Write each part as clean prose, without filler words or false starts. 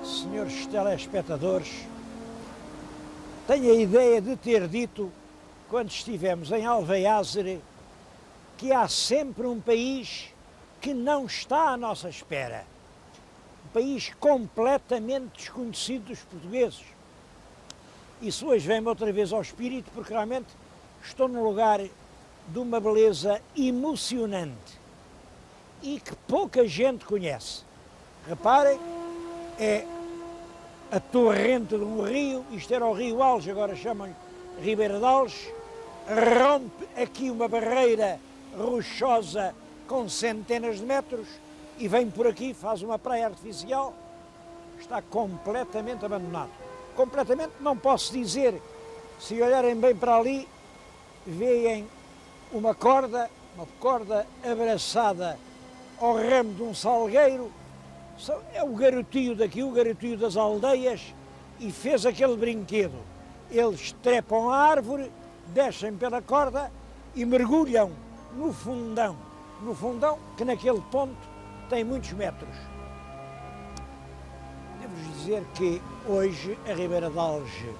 senhores telespectadores, tenho a ideia de ter dito, quando estivemos em Alveiázere, que há sempre um país que não está à nossa espera. Um país completamente desconhecido dos portugueses. Isso hoje vem-me outra vez ao espírito, porque realmente estou num lugar de uma beleza emocionante e que pouca gente conhece. Reparem, é a torrente de um rio, isto era o Rio Alges, agora chamam-lhe Ribeira de Alges, rompe aqui uma barreira rochosa com centenas de metros e vem por aqui, faz uma praia artificial, está completamente abandonado. Completamente, não posso dizer, se olharem bem para ali, veem uma corda abraçada ao ramo de um salgueiro, é o garotinho daqui, o garotinho das aldeias, e fez aquele brinquedo. Eles trepam a árvore, descem pela corda e mergulham no fundão que naquele ponto tem muitos metros. Devo-vos dizer que hoje a Ribeira de Alges,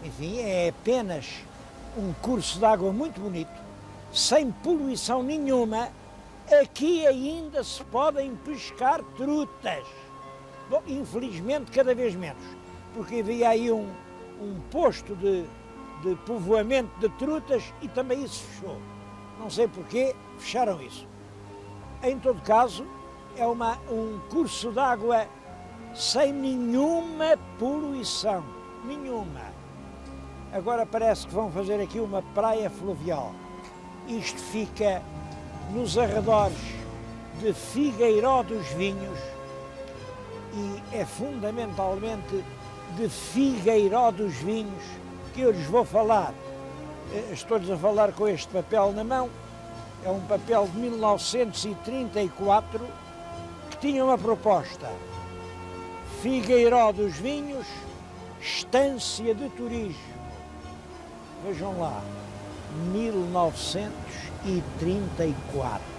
enfim, é apenas um curso de água muito bonito, sem poluição nenhuma. Aqui ainda se podem pescar trutas. Bom, infelizmente cada vez menos, porque havia aí um posto de povoamento de trutas e também isso fechou. Não sei porquê, fecharam isso. Em todo caso, é um curso de água sem nenhuma poluição, nenhuma. Agora parece que vão fazer aqui uma praia fluvial. Isto fica nos arredores de Figueiró dos Vinhos e é fundamentalmente de Figueiró dos Vinhos que eu lhes vou falar. Estou-lhes a falar com este papel na mão, é um papel de 1934 que tinha uma proposta: Figueiró dos Vinhos, estância de turismo. Vejam lá, 1934.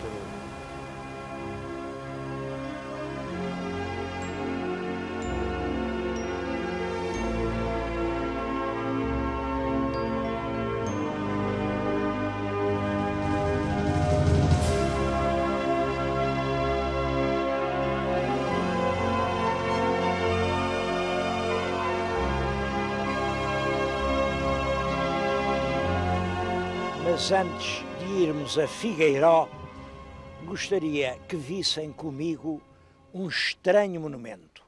Mas antes de irmos a Figueiró, gostaria que vissem comigo um estranho monumento.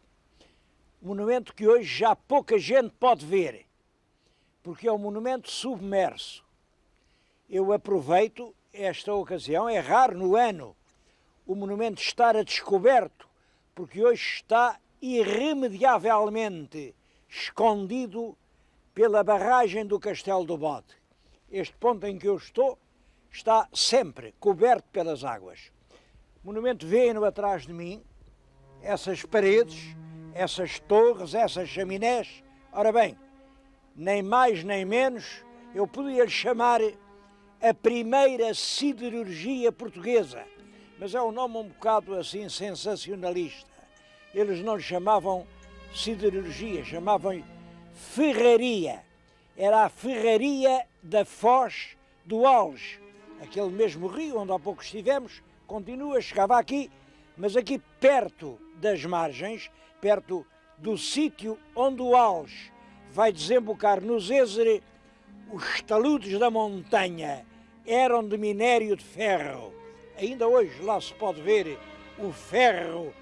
Um monumento que hoje já pouca gente pode ver, porque é um monumento submerso. Eu aproveito esta ocasião, é raro no ano o monumento estar a descoberto, porque hoje está irremediavelmente escondido pela barragem do Castelo do Bode. Este ponto em que eu estou está sempre coberto pelas águas. O monumento vê-no atrás de mim, essas paredes, essas torres, essas chaminés. Ora bem, nem mais nem menos, eu podia lhe chamar a primeira siderurgia portuguesa, mas é um nome um bocado assim sensacionalista. Eles não lhe chamavam siderurgia, chamavam-lhe ferraria. Era a ferraria da Foz do Alges, aquele mesmo rio onde há pouco estivemos, continua, chegava aqui, mas aqui perto das margens, perto do sítio onde o Alges vai desembocar no Zézere, os taludes da montanha eram de minério de ferro. Ainda hoje lá se pode ver o ferro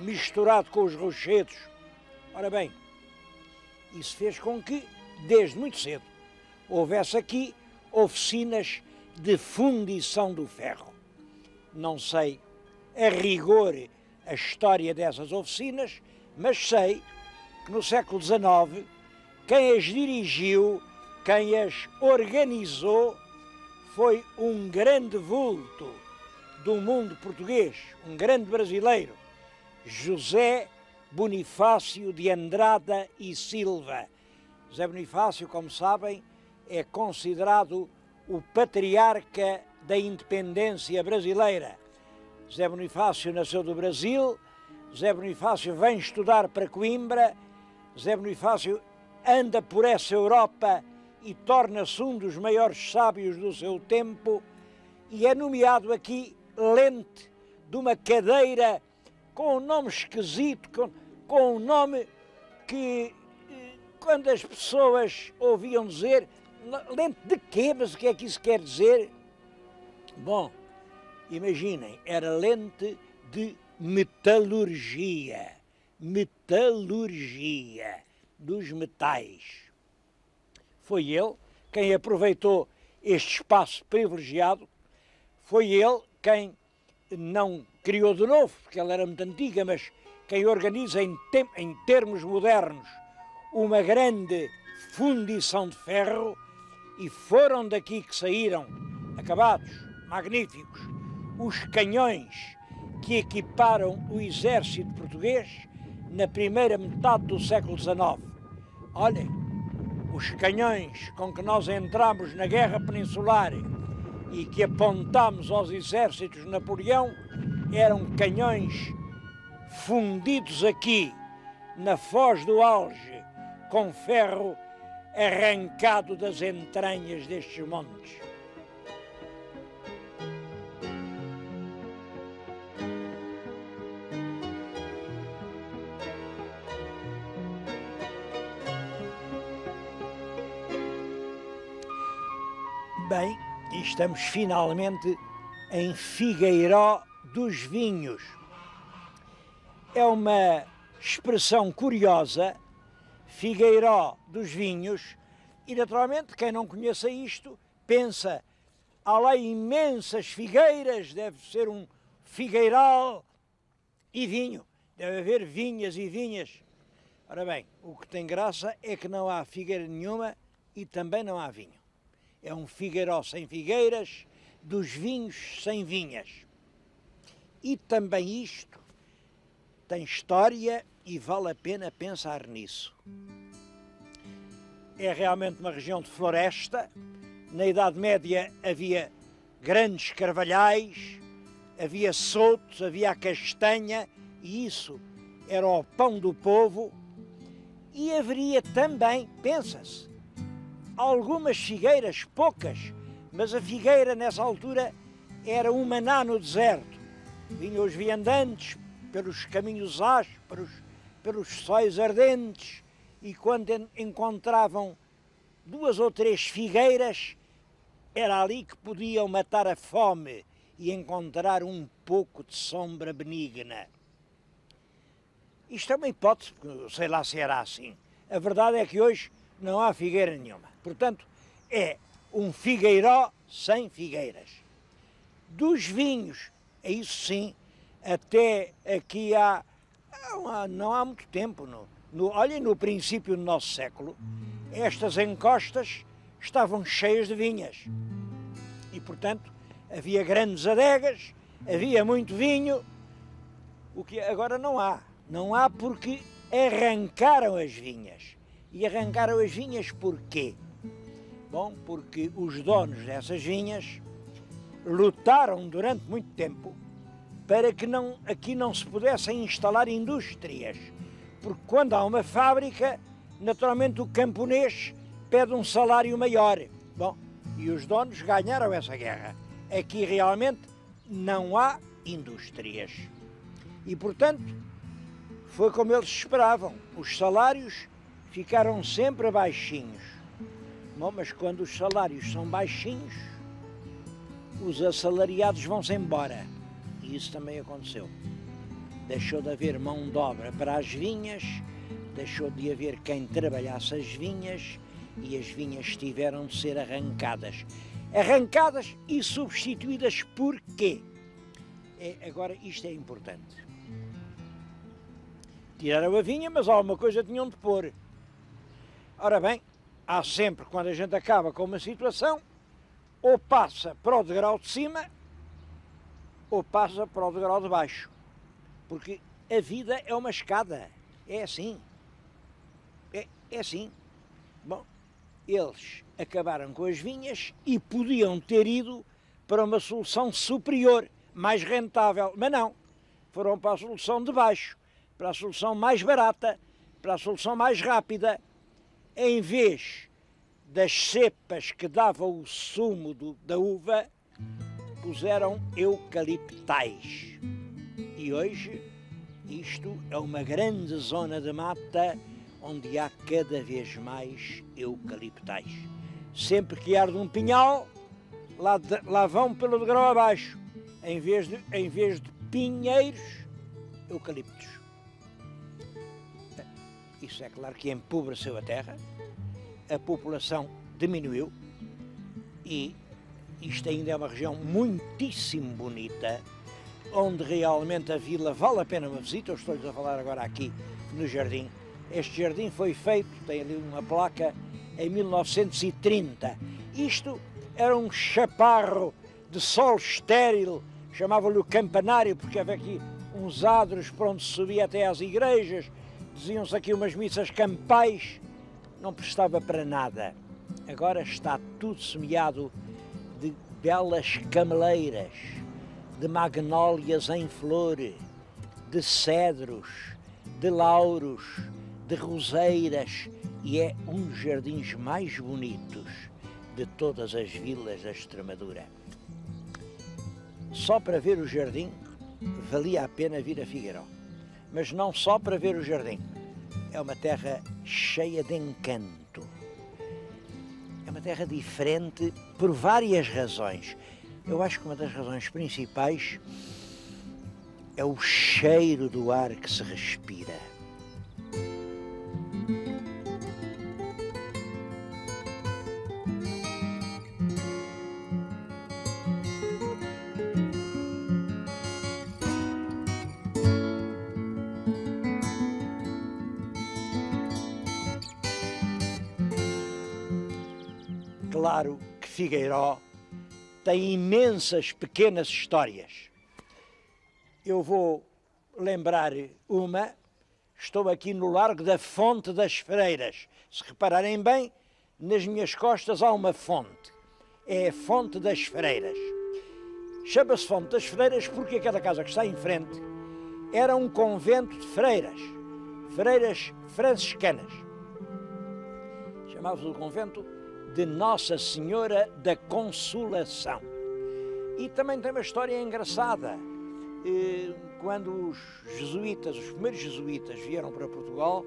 misturado com os rochedos. Ora bem, isso fez com que, desde muito cedo, houvesse aqui oficinas de fundição do ferro. Não sei a rigor a história dessas oficinas, mas sei que no século XIX quem as dirigiu, quem as organizou, foi um grande vulto do mundo português, um grande brasileiro, José Bonifácio de Andrada e Silva. José Bonifácio, como sabem, é considerado o patriarca da independência brasileira. José Bonifácio nasceu do Brasil, Zé Bonifácio vem estudar para Coimbra, Zé Bonifácio anda por essa Europa e torna-se um dos maiores sábios do seu tempo e é nomeado aqui lente de uma cadeira com um nome esquisito, com um nome que, quando as pessoas ouviam dizer, lente de quê? Mas o que é que isso quer dizer? Bom, imaginem, era lente de metalurgia, metalurgia dos metais. Foi ele quem aproveitou este espaço privilegiado, foi ele quem não criou de novo, porque ela era muito antiga, mas quem organiza em termos modernos uma grande fundição de ferro, e foram daqui que saíram, acabados, magníficos, os canhões que equiparam o exército português na primeira metade do século XIX. Olhem, os canhões com que nós entramos na Guerra Peninsular e que apontámos aos exércitos de Napoleão eram canhões fundidos aqui na Foz do Alge com ferro arrancado das entranhas destes montes. Bem, e estamos finalmente em Figueiró dos Vinhos. É uma expressão curiosa, Figueiró dos Vinhos, e naturalmente quem não conheça isto pensa, há lá imensas figueiras, deve ser um figueiral e vinho, deve haver vinhas e vinhas. Ora bem, o que tem graça é que não há figueira nenhuma e também não há vinho. É um Figueiró sem figueiras, dos vinhos sem vinhas. E também isto tem história e vale a pena pensar nisso. É realmente uma região de floresta. Na Idade Média havia grandes carvalhais, havia soutos, havia a castanha, e isso era o pão do povo. E haveria também, pensa-se, algumas figueiras, poucas, mas a figueira nessa altura era um maná no deserto. Vinham os viandantes pelos caminhos ásperos, pelos sóis ardentes, e quando encontravam 2 ou 3 figueiras, era ali que podiam matar a fome e encontrar um pouco de sombra benigna. Isto é uma hipótese, sei lá se era assim. A verdade é que hoje não há figueira nenhuma. Portanto, é um Figueiró sem figueiras. Dos vinhos, é isso sim, até aqui não há muito tempo, olhem, no princípio do nosso século, estas encostas estavam cheias de vinhas. E, portanto, havia grandes adegas, havia muito vinho, o que agora não há. Não há porque arrancaram as vinhas. E arrancaram as vinhas porquê? Bom, porque os donos dessas vinhas lutaram durante muito tempo para que aqui não se pudessem instalar indústrias. Porque quando há uma fábrica, naturalmente o camponês pede um salário maior. Bom, e os donos ganharam essa guerra. Aqui realmente não há indústrias. E, portanto, foi como eles esperavam. Os salários ficaram sempre baixinhos. Bom, mas quando os salários são baixinhos, os assalariados vão-se embora. E isso também aconteceu. Deixou de haver mão de obra para as vinhas, deixou de haver quem trabalhasse as vinhas, e as vinhas tiveram de ser arrancadas. Arrancadas e substituídas por quê? Agora, isto é importante. Tiraram a vinha, mas alguma coisa tinham de pôr. Ora bem, há sempre, quando a gente acaba com uma situação, ou passa para o degrau de cima, ou passa para o degrau de baixo. Porque a vida é uma escada. É assim. É assim. Bom, eles acabaram com as vinhas e podiam ter ido para uma solução superior, mais rentável. Mas não. foram para a solução de baixo, para a solução mais barata, para a solução mais rápida. Em vez das cepas que davam o sumo da uva, puseram eucaliptais. E hoje isto é uma grande zona de mata onde há cada vez mais eucaliptais. Sempre que arde um pinhal, lá vão pelo degrau abaixo, em vez de pinheiros, eucaliptos. Isso é claro que empobreceu a terra, a população diminuiu e isto ainda é uma região muitíssimo bonita, onde realmente a vila vale a pena uma visita. Eu estou-lhes a falar agora aqui no jardim. Este jardim foi feito, tem ali uma placa, em 1930. Isto era um chaparro de sol estéril, chamavam-lhe o campanário, porque havia aqui uns adros por onde se subia até às igrejas, diziam-se aqui umas missas campais, não prestava para nada. Agora está tudo semeado de belas cameleiras, de magnólias em flor, de cedros, de lauros, de roseiras, e é um dos jardins mais bonitos de todas as vilas da Extremadura. Só para ver o jardim valia a pena vir a Figueiró, mas não só para ver o jardim. É uma terra cheia de encanto. É uma terra diferente por várias razões. Eu acho que uma das razões principais é o cheiro do ar que se respira. Claro que Figueiró tem imensas pequenas histórias. Eu vou lembrar uma. Estou aqui no Largo da Fonte das Freiras. Se repararem bem, nas minhas costas há uma fonte. É a Fonte das Freiras. Chama-se Fonte das Freiras porque aquela casa que está em frente era um convento de freiras, freiras franciscanas. Chamava-se o convento de Nossa Senhora da Consolação. E também tem uma história engraçada. Quando os primeiros jesuítas vieram para Portugal,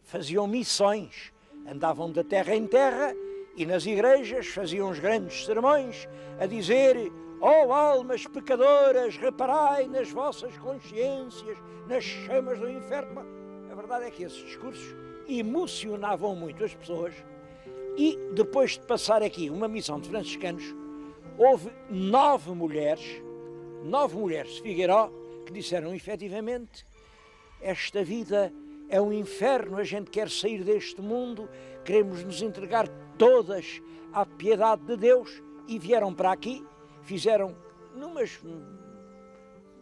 faziam missões, andavam de terra em terra e nas igrejas faziam os grandes sermões a dizer: ó almas pecadoras, reparai nas vossas consciências, nas chamas do inferno. A verdade é que esses discursos emocionavam muito as pessoas. E depois de passar aqui uma missão de franciscanos, houve 9 mulheres de Figueiró que disseram: efetivamente, esta vida é um inferno, a gente quer sair deste mundo, queremos nos entregar todas à piedade de Deus, e vieram para aqui, fizeram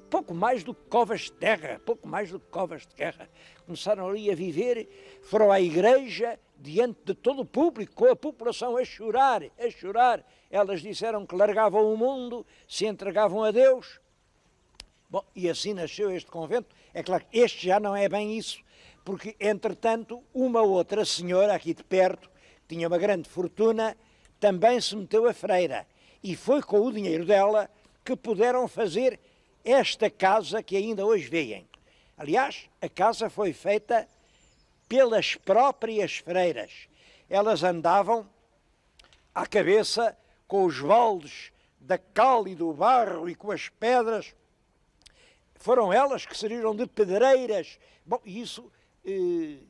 pouco mais do que covas de terra, começaram ali a viver, foram à igreja, diante de todo o público, com a população a chorar, elas disseram que largavam o mundo, se entregavam a Deus. Bom, e assim nasceu este convento. É claro que este já não é bem isso, porque, entretanto, uma outra senhora aqui de perto, que tinha uma grande fortuna, também se meteu a freira, e foi com o dinheiro dela que puderam fazer esta casa que ainda hoje veem. Aliás, a casa foi feita pelas próprias freiras. Elas andavam à cabeça com os baldes da cal e do barro e com as pedras. Foram elas que serviram de pedreiras. Bom, isso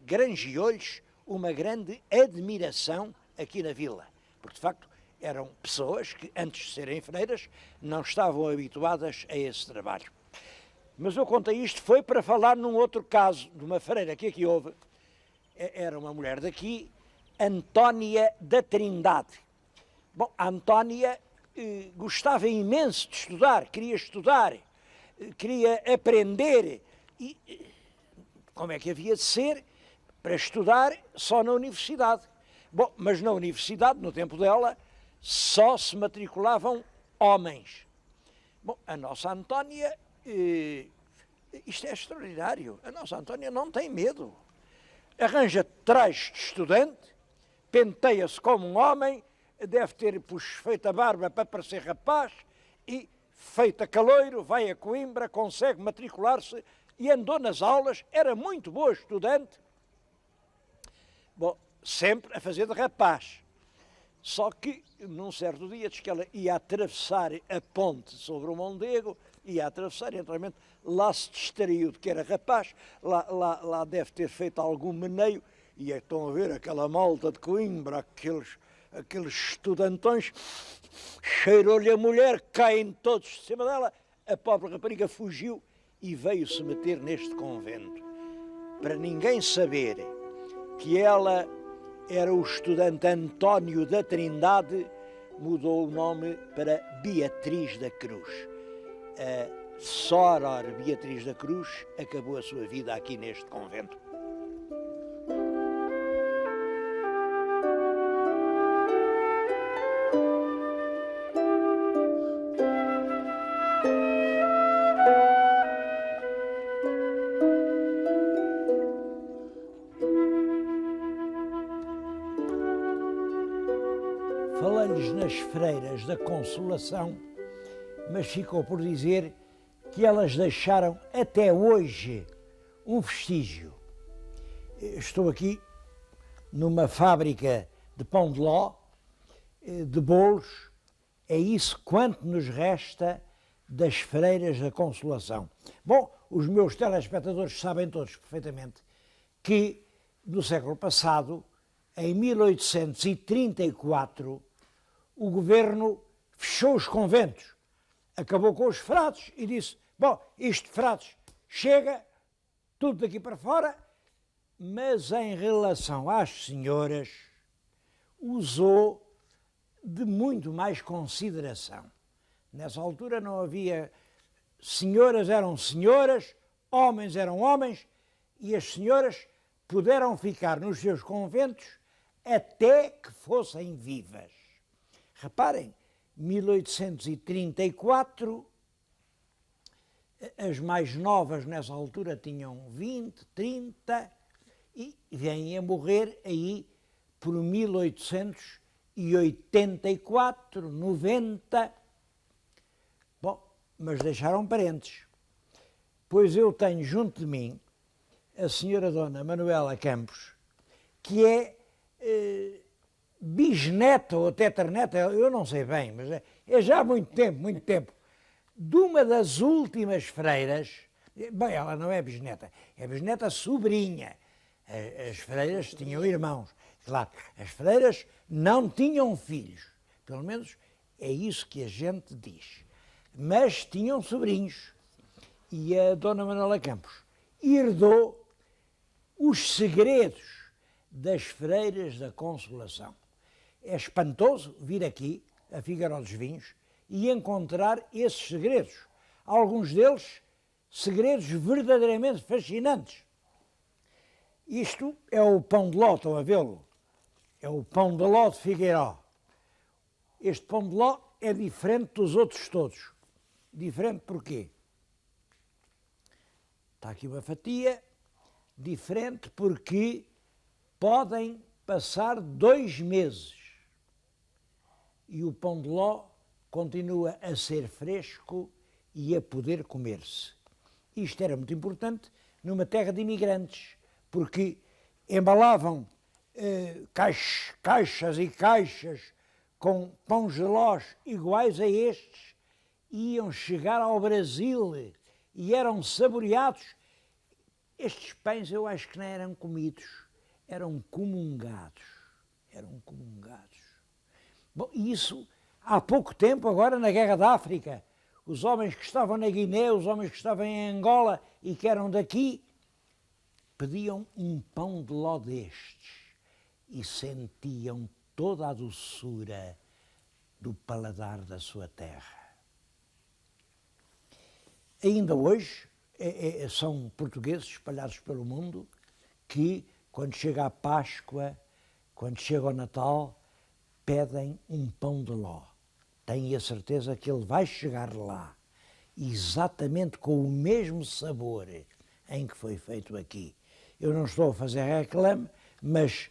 granjeou-lhes uma grande admiração aqui na vila, porque de facto eram pessoas que, antes de serem freiras, não estavam habituadas a esse trabalho. Mas eu contei isto foi para falar num outro caso, de uma freira que aqui houve. Era uma mulher daqui, Antónia da Trindade. Bom, a Antónia gostava imenso de estudar, queria aprender. E como é que havia de ser? Para estudar só na universidade. Bom, mas na universidade, no tempo dela, só se matriculavam homens. Bom, a nossa Antónia isto é extraordinário. A nossa Antónia não tem medo. Arranja trajes de estudante, penteia-se como um homem, deve ter feito a barba para parecer rapaz e, feita caloiro, vai a Coimbra, consegue matricular-se e andou nas aulas, era muito boa estudante. Bom, sempre a fazer de rapaz. Só que, num certo dia, diz que ela ia atravessar a ponte sobre o Mondego, ia atravessar e, naturalmente, lá se distraiu de que era rapaz, lá deve ter feito algum meneio, e estão a ver aquela malta de Coimbra, aqueles estudantões, cheirou-lhe a mulher, caem todos de cima dela, a pobre rapariga fugiu e veio se meter neste convento. Para ninguém saber que ela era o estudante António da Trindade, mudou o nome para Beatriz da Cruz. A Soror Beatriz da Cruz acabou a sua vida aqui neste convento. Falei-lhes nas freiras da Consolação, mas ficou por dizer que elas deixaram até hoje um vestígio. Estou aqui numa fábrica de pão de ló, de bolos, é isso quanto nos resta das freiras da Consolação. Bom, os meus telespectadores sabem todos perfeitamente que no século passado, em 1834, o governo fechou os conventos, acabou com os frades e disse, bom, isto frades chega, tudo daqui para fora, mas em relação às senhoras, usou de muito mais consideração. Nessa altura não havia, senhoras eram senhoras, homens eram homens, e as senhoras puderam ficar nos seus conventos até que fossem vivas. Reparem, 1834, as mais novas nessa altura tinham 20, 30 e vêm a morrer aí por 1884, 90. Bom, mas deixaram parentes. Pois eu tenho junto de mim a senhora Dona Manuela Campos, que é bisneta ou tetraneta, eu não sei bem, mas é já há muito tempo, de uma das últimas freiras. Bem, ela não é bisneta sobrinha. As freiras tinham irmãos, claro, as freiras não tinham filhos, pelo menos é isso que a gente diz, mas tinham sobrinhos. E a Dona Manuela Campos herdou os segredos das freiras da Consolação. É espantoso vir aqui, a Figueiró dos Vinhos, e encontrar esses segredos. Alguns deles, segredos verdadeiramente fascinantes. Isto é o pão de ló, estão a vê-lo? É o pão de ló de Figueiró. Este pão de ló é diferente dos outros todos. Diferente porquê? Está aqui uma fatia, diferente porque podem passar 2 meses e o pão de ló continua a ser fresco e a poder comer-se. Isto era muito importante numa terra de imigrantes, porque embalavam caixas e caixas com pães de lós iguais a estes, iam chegar ao Brasil e eram saboreados. Estes pães eu acho que não eram comidos, eram comungados. Bom, isso há pouco tempo, agora na Guerra da África, os homens que estavam na Guiné, os homens que estavam em Angola e que eram daqui, pediam um pão de ló destes e sentiam toda a doçura do paladar da sua terra. Ainda hoje, são portugueses espalhados pelo mundo que, quando chega a Páscoa, quando chega o Natal, pedem um pão de ló. Têm a certeza que ele vai chegar lá. exatamente com o mesmo sabor em que foi feito aqui. Eu não estou a fazer reclame, mas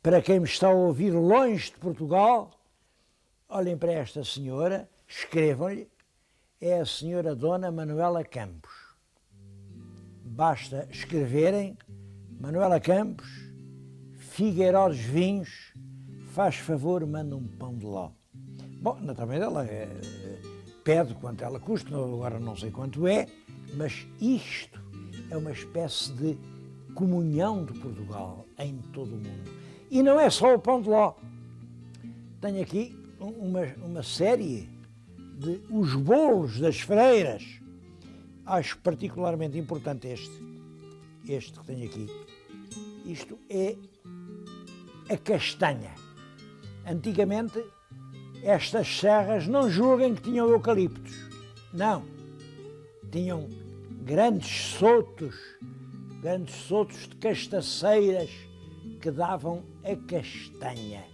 para quem me está a ouvir longe de Portugal, olhem para esta senhora, escrevam-lhe, é a senhora Dona Manuela Campos. Basta escreverem, Manuela Campos, Figueiró dos Vinhos, faz favor, manda um pão de ló. Bom, naturalmente ela pede quanto ela custa, agora não sei quanto é, mas isto é uma espécie de comunhão de Portugal em todo o mundo. E não é só o pão de ló. Tenho aqui uma série de os bolos das freiras. Acho particularmente importante este que tenho aqui. Isto é a castanha. Antigamente, estas serras, não julguem que tinham eucaliptos. Não. Tinham grandes sotos de castaceiras que davam a castanha.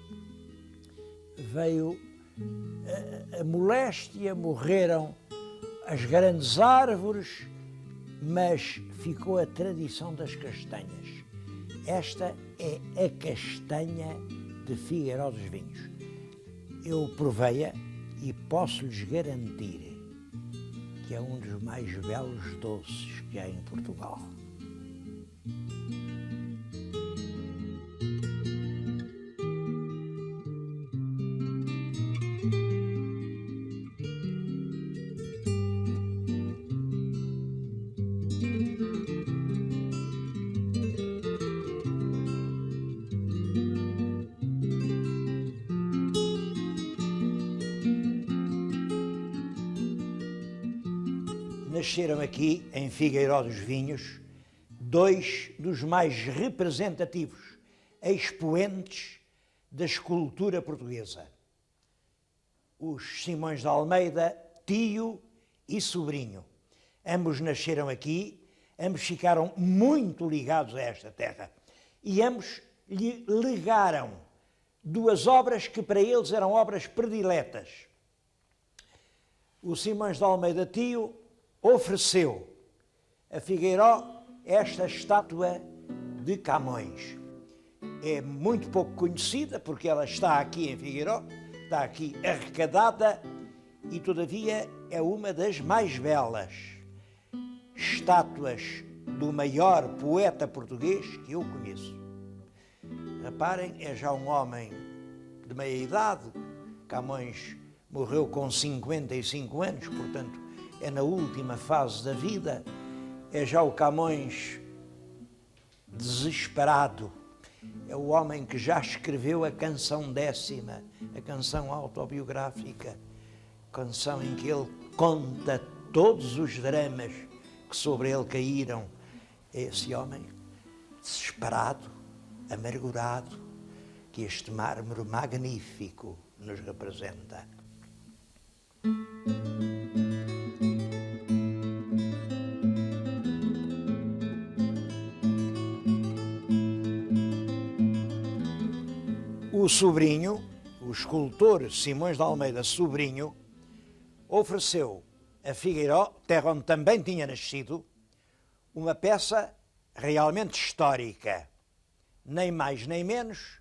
Veio a moléstia, morreram as grandes árvores, mas ficou a tradição das castanhas. Esta é a castanha de Figueiró dos Vinhos. Eu provei-a e posso-lhes garantir que é um dos mais belos doces que há em Portugal. Nasceram aqui, em Figueiró dos Vinhos, dois dos mais representativos expoentes da escultura portuguesa. Os Simões de Almeida, tio e sobrinho. Ambos nasceram aqui, ambos ficaram muito ligados a esta terra e ambos lhe legaram duas obras que para eles eram obras prediletas. O Simões de Almeida, tio, ofereceu a Figueiró esta estátua de Camões. É muito pouco conhecida porque ela está aqui em Figueiró, está aqui arrecadada e todavia é uma das mais belas estátuas do maior poeta português que eu conheço. Reparem, é já um homem de meia idade. Camões morreu com 55 anos, portanto é na última fase da vida, é já o Camões desesperado, é o homem que já escreveu a canção 10ª, a canção autobiográfica, canção em que ele conta todos os dramas que sobre ele caíram. É esse homem desesperado, amargurado, que este mármore magnífico nos representa. O sobrinho, o escultor Simões de Almeida sobrinho, ofereceu a Figueiró, terra onde também tinha nascido, uma peça realmente histórica, nem mais nem menos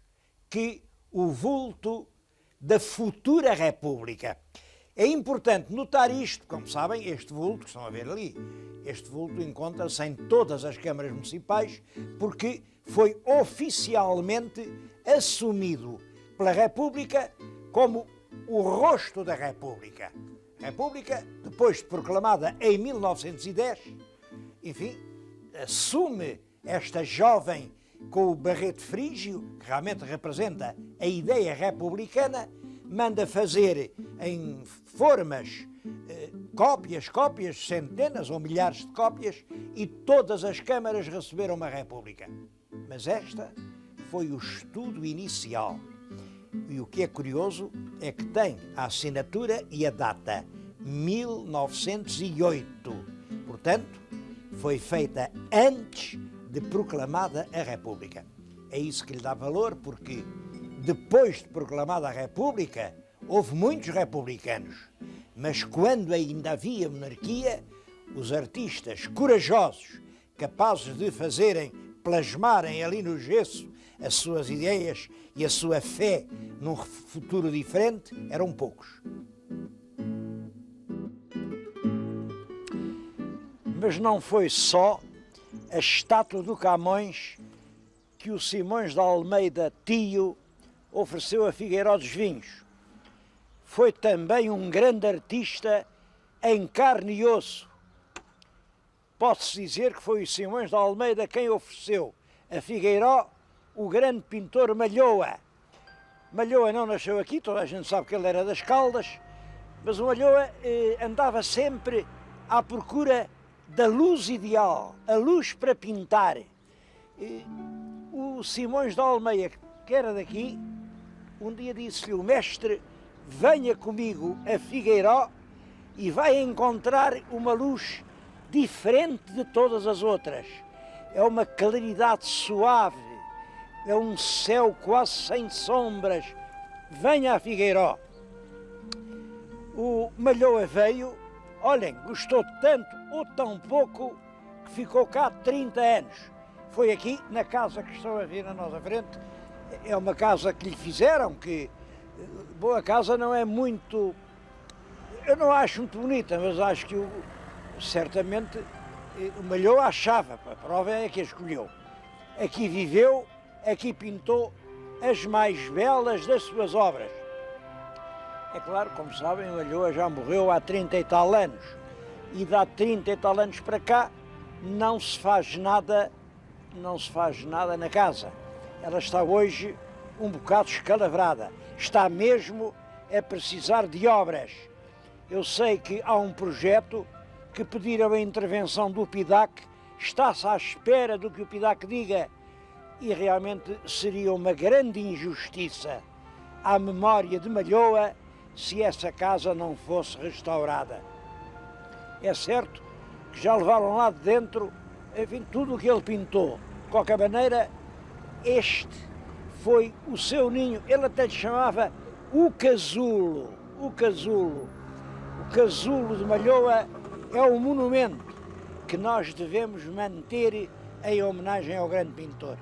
que o vulto da futura República. É importante notar isto, como sabem, este vulto, que estão a ver ali, este vulto encontra-se em todas as câmaras municipais, porque foi oficialmente assumido pela República como o rosto da República. A República, depois de proclamada em 1910, enfim, assume esta jovem com o barrete frígio, que realmente representa a ideia republicana, manda fazer em formas cópias, centenas ou milhares de cópias, e todas as câmaras receberam uma República. Mas esta foi o estudo inicial. E o que é curioso é que tem a assinatura e a data 1908. Portanto, foi feita antes de proclamada a República. É isso que lhe dá valor, porque depois de proclamada a República, houve muitos republicanos, Mas quando ainda havia monarquia, os artistas corajosos, capazes de plasmarem ali no gesso as suas ideias e a sua fé num futuro diferente, eram poucos. Mas não foi só a estátua do Camões que o Simões de Almeida, tio, ofereceu a Figueiró dos Vinhos. Foi também um grande artista em carne e osso. Pode-se dizer que foi o Simões de Almeida quem ofereceu a Figueiró o grande pintor Malhoa. Malhoa não nasceu aqui, toda a gente sabe que ele era das Caldas, mas o Malhoa andava sempre à procura da luz ideal, a luz para pintar. O Simões de Almeida, que era daqui, um dia disse-lhe o mestre: venha comigo a Figueiró e vai encontrar uma luz diferente de todas as outras. É uma claridade suave, é um céu quase sem sombras. Venha a Figueiró. O Malhoa veio, olhem, gostou tanto ou tão pouco que ficou cá 30 anos. Foi aqui, na casa que estão a ver na nossa frente. É uma casa que lhe fizeram, que boa casa não é muito, eu não acho muito bonita, mas acho que certamente o Malhoa achava, a prova é que a escolheu. Aqui viveu, aqui pintou as mais belas das suas obras. É claro, como sabem, o Malhoa já morreu há 30 e tal anos, e de há 30 e tal anos para cá não se faz nada na casa. Ela está hoje um bocado escalavrada, está mesmo a precisar de obras. Eu sei que há um projeto que pediram a intervenção do PIDAC, está-se à espera do que o PIDAC diga, e realmente seria uma grande injustiça à memória de Malhoa se essa casa não fosse restaurada. É certo que já levaram lá de dentro, enfim, tudo o que ele pintou. De qualquer maneira, este foi o seu ninho. Ele até lhe chamava o casulo. O casulo. O casulo de Malhoa é um monumento que nós devemos manter em homenagem ao grande pintor.